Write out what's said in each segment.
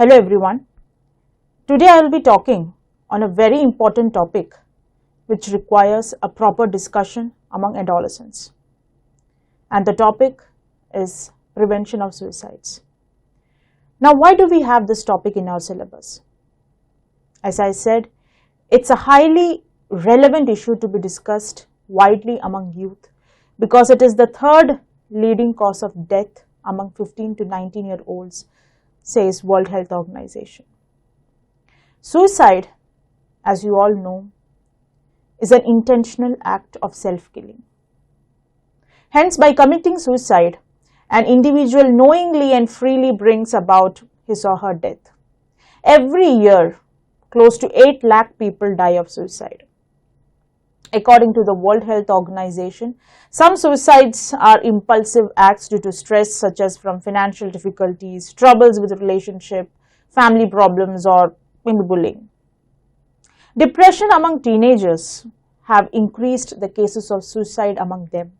Hello everyone. Today I will be talking on a very important topic which requires a proper discussion among adolescents. And the topic is prevention of suicides. Now, why do we have this topic in our syllabus? As I said, it's a highly relevant issue to be discussed widely among youth because it is the third leading cause of death among 15 to 19-year-olds, says World Health Organization. Suicide, as you all know, is an intentional act of self-killing. Hence, by committing suicide, an individual knowingly and freely brings about his or her death. Every year, close to 8 lakh people die of suicide. According to the World Health Organization, some suicides are impulsive acts due to stress such as from financial difficulties, troubles with relationship, family problems, or maybe bullying. Depression among teenagers have increased the cases of suicide among them,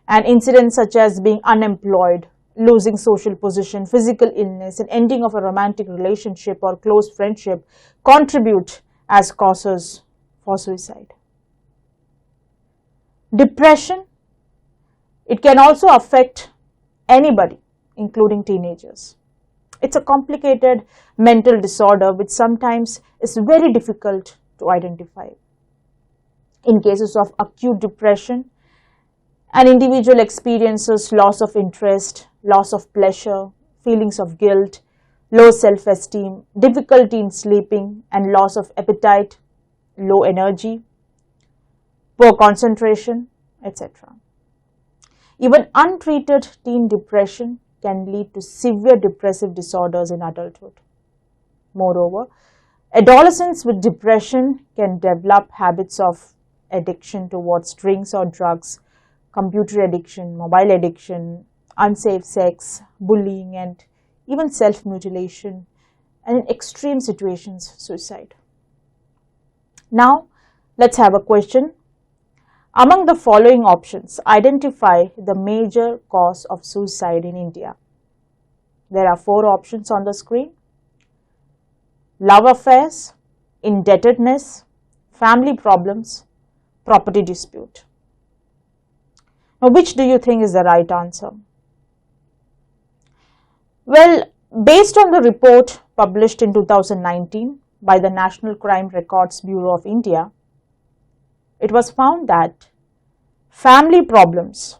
and incidents such as being unemployed, losing social position, physical illness, and ending of a romantic relationship or close friendship contribute as causes for suicide. Depression, it can also affect anybody, including teenagers. It's a complicated mental disorder which sometimes is very difficult to identify. In cases of acute depression, an individual experiences loss of interest, loss of pleasure, feelings of guilt, low self-esteem, difficulty in sleeping, and loss of appetite, low energy, poor concentration, etc. Even untreated teen depression can lead to severe depressive disorders in adulthood. Moreover, adolescents with depression can develop habits of addiction towards drinks or drugs, computer addiction, mobile addiction, unsafe sex, bullying, and even self-mutilation, and in extreme situations, suicide. Now, let's have a question. Among the following options, identify the major cause of suicide in India. There are 4 options on the screen: love affairs, indebtedness, family problems, property dispute. Now, which do you think is the right answer? Well, based on the report published in 2019 by the National Crime Records Bureau of India, it was found that family problems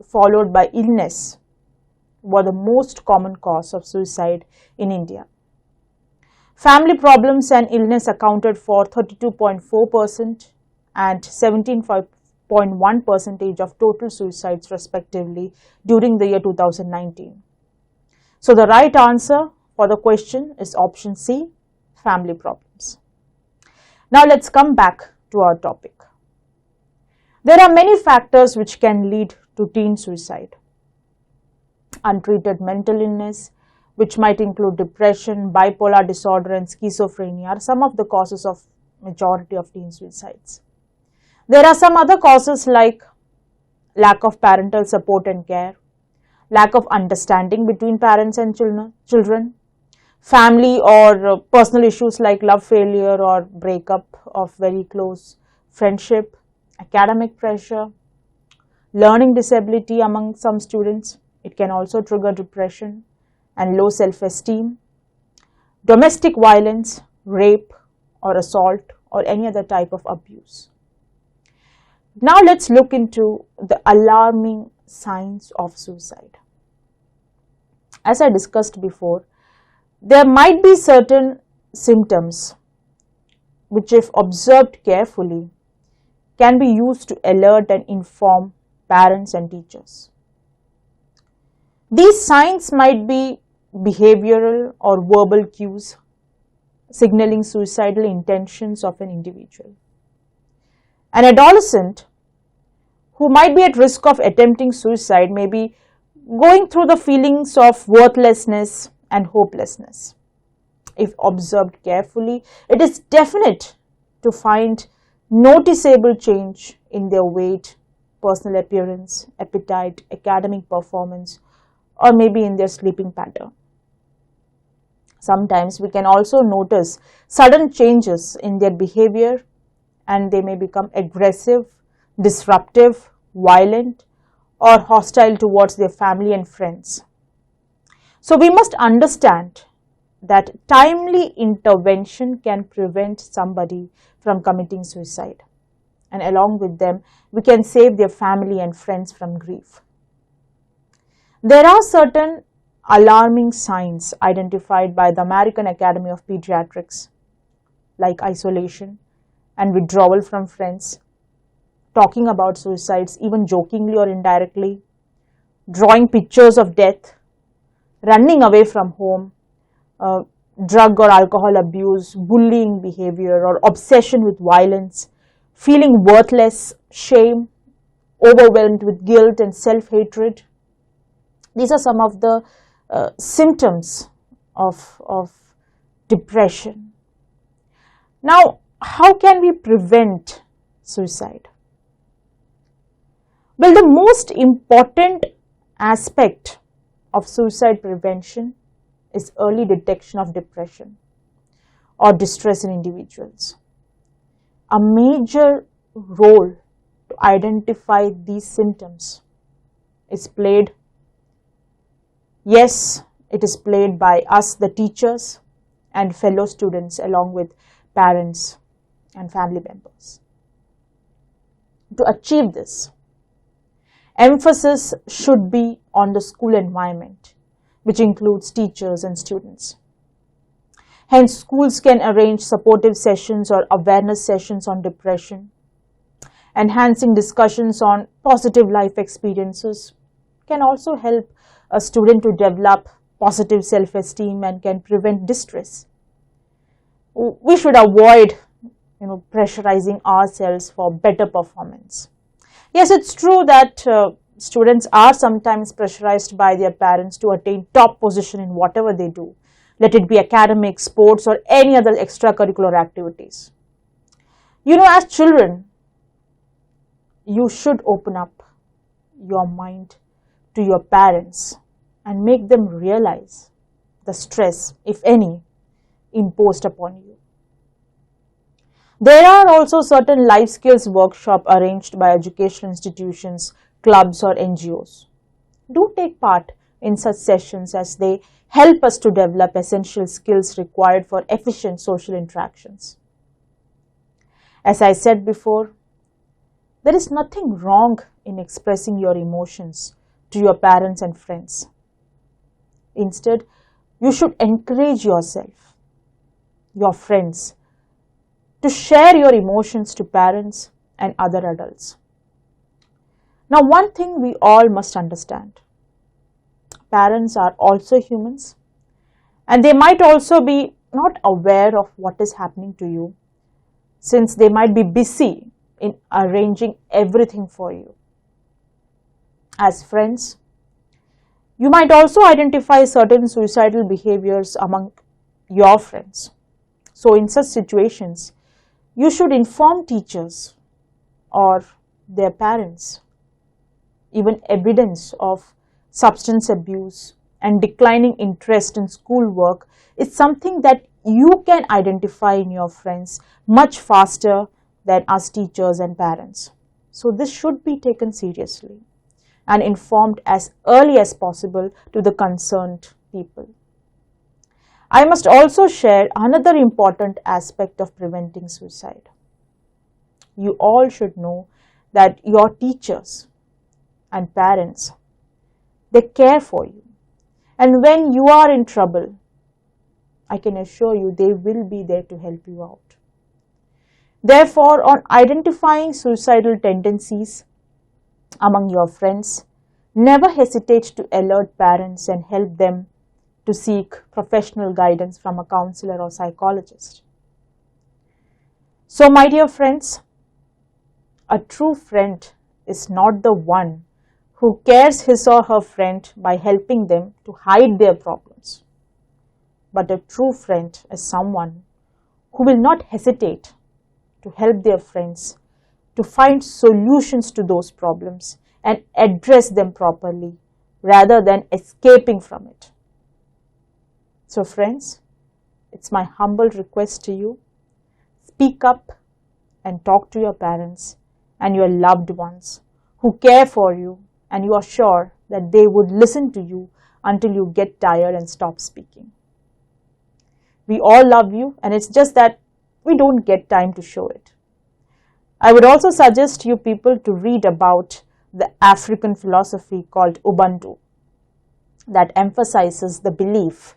followed by illness were the most common cause of suicide in India. Family problems and illness accounted for 32.4% and 17.1% of total suicides respectively during the year 2019. So the right answer for the question is option C, family problems. Now let's come back to our topic. There are many factors which can lead to teen suicide. Untreated mental illness, which might include depression, bipolar disorder, and schizophrenia, are some of the causes of majority of teen suicides. There are some other causes like lack of parental support and care, lack of understanding between parents and children, family or personal issues like love failure or breakup of very close friendship, academic pressure, learning disability among some students. It can also trigger depression and low self-esteem, domestic violence, rape or assault or any other type of abuse. Now let's look into the alarming signs of suicide. As I discussed before, there might be certain symptoms which, if observed carefully, can be used to alert and inform parents and teachers. These signs might be behavioral or verbal cues signaling suicidal intentions of an individual. An adolescent who might be at risk of attempting suicide may be going through the feelings of worthlessness and hopelessness. If observed carefully, it is definite to find noticeable change in their weight, personal appearance, appetite, academic performance, or maybe in their sleeping pattern. Sometimes we can also notice sudden changes in their behavior, and they may become aggressive, disruptive, violent, or hostile towards their family and friends. So we must understand that timely intervention can prevent somebody from committing suicide, and along with them, we can save their family and friends from grief. There are certain alarming signs identified by the American Academy of Pediatrics, like isolation and withdrawal from friends, talking about suicides even jokingly or indirectly, drawing pictures of death, running away from home, drug or alcohol abuse, bullying behavior or obsession with violence, feeling worthless, shame, overwhelmed with guilt and self-hatred. These are some of the symptoms of depression. Now, how can we prevent suicide? Well, the most important aspect of suicide prevention is early detection of depression or distress in individuals. A major role to identify these symptoms is played, yes, it is played by us, the teachers and fellow students, along with parents and family members. To achieve this, emphasis should be on the school environment, which includes teachers and students. Hence, schools can arrange supportive sessions or awareness sessions on depression. Enhancing discussions on positive life experiences can also help a student to develop positive self-esteem and can prevent distress. We should avoid pressurizing ourselves for better performance. Yes, it's true that students are sometimes pressurized by their parents to attain top position in whatever they do, let it be academic, sports, or any other extracurricular activities. As children, you should open up your mind to your parents and make them realize the stress, if any, imposed upon you. There are also certain life skills workshops arranged by educational institutions, clubs, or NGOs. Do take part in such sessions as they help us to develop essential skills required for efficient social interactions. As I said before, there is nothing wrong in expressing your emotions to your parents and friends. Instead, you should encourage yourself, your friends, to share your emotions to parents and other adults. Now, one thing we all must understand: parents are also humans, and they might also be not aware of what is happening to you, since they might be busy in arranging everything for you. As friends, you might also identify certain suicidal behaviors among your friends. So in such situations, you should inform teachers or their parents. Even evidence of substance abuse and declining interest in schoolwork is something that you can identify in your friends much faster than us teachers and parents. So this should be taken seriously and informed as early as possible to the concerned people. I must also share another important aspect of preventing suicide. You all should know that your teachers and parents, they care for you. And when you are in trouble, I can assure you they will be there to help you out. Therefore, on identifying suicidal tendencies among your friends, never hesitate to alert parents and help them to seek professional guidance from a counselor or psychologist. So, my dear friends, a true friend is not the one who cares his or her friend by helping them to hide their problems. But a true friend is someone who will not hesitate to help their friends to find solutions to those problems and address them properly rather than escaping from it. So friends, it's my humble request to you, speak up and talk to your parents and your loved ones who care for you, and you are sure that they would listen to you until you get tired and stop speaking. We all love you, and it's just that we don't get time to show it. I would also suggest you people to read about the African philosophy called Ubuntu that emphasizes the belief,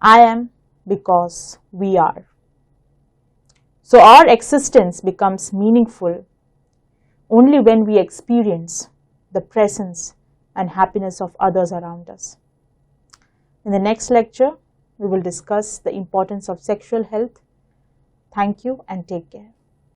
I am because we are. So our existence becomes meaningful only when we experience the presence and happiness of others around us. In the next lecture, we will discuss the importance of sexual health. Thank you and take care.